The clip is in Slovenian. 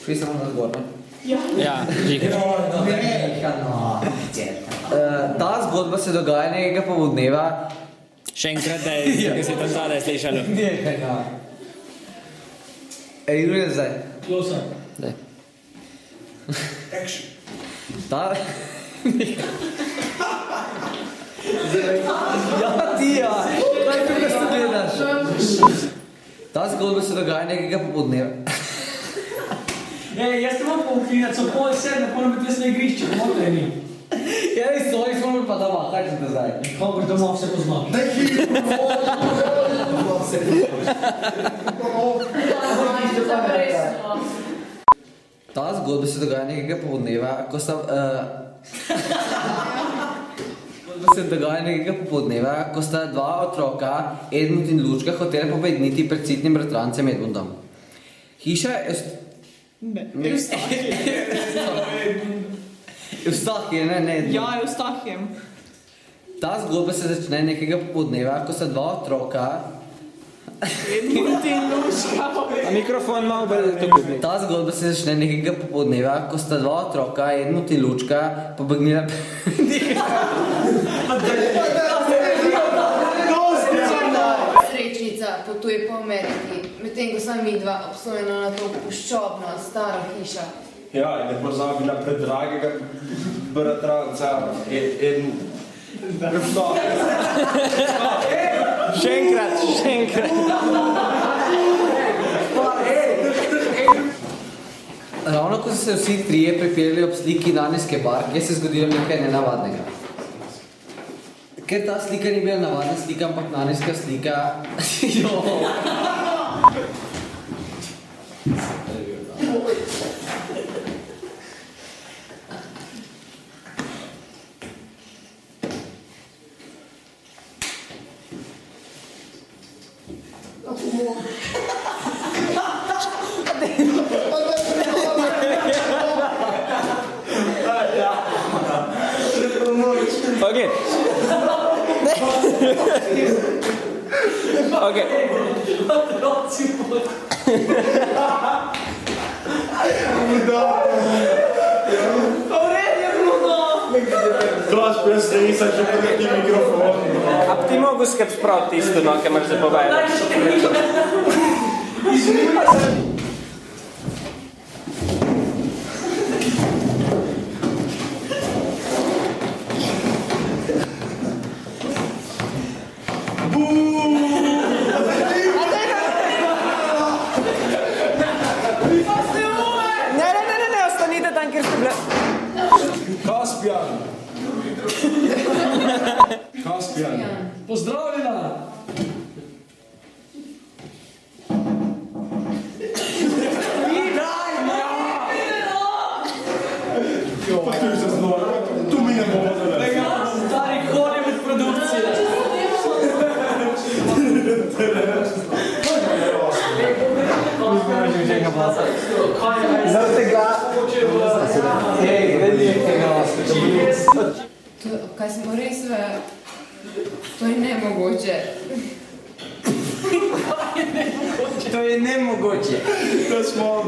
Šli samo na zgor, ne? Ja, žig. Ta zgodba se dogaja nekega popoldneva. Še enkrat, da si tam zadaj slišalo. Nekega. Igruj zdaj. Closer. Daj. Action. Ta... Ja, ti ja! Daj tu, da se gledaš. Ta zgodba se dogaja nekega popoldneva. Ej, jaz te imam pouklinat, so 6:30, moram biti jaz na igrišču, pomoč ni. Ja, res svojih smo pa doma, kaj ćete zdaj? Kako boš doma vse poznal? Daj hitro, Ta zgodba se dogaja nekega popoldneva, ko sta... ko sta dva otroka, Edmund in Lučka, hotela pobegniti pred sitnim bratrancem Edmundom. Hiša je... Eustahije, ne. Ja, Eustahijem. Ta zgodba se začne nekega popoldneva, ko sta dva otroka... Edmund in Lučka. A mikrofon malo bolj tukaj. Ta zgodba se začne nekega popoldneva, ko sta dva otroka, Edmund in Lučka, pobegnila... Srečnica potuje po Ameriki, medtem ko sta midva obsojena na to puščobno, staro hišo. Ja, in ne pozabila predragega bratranca Edmund. Še enkrat. Ravno ko so se vsi trije pripeljali ob sliki Naneske barke, se je zgodilo nekaj nenavadnega. Ker ta slika ni bila navadna slika, ampak Naneska slika... Okay. Okay. Klaš, jaz se nisem še proti mikrofon. A bi ti mogel skrb spraviti tisto, no, kaj imaš za povedati? Ne, ostanite tam, kjer ste bile. Kaspijan. Pozdravljena! Pa tu se znova, tu mi ne bomo zadali. Stari konje med produkcije. Kaj smo res to je nemogoče. To je nemogoče. To smo...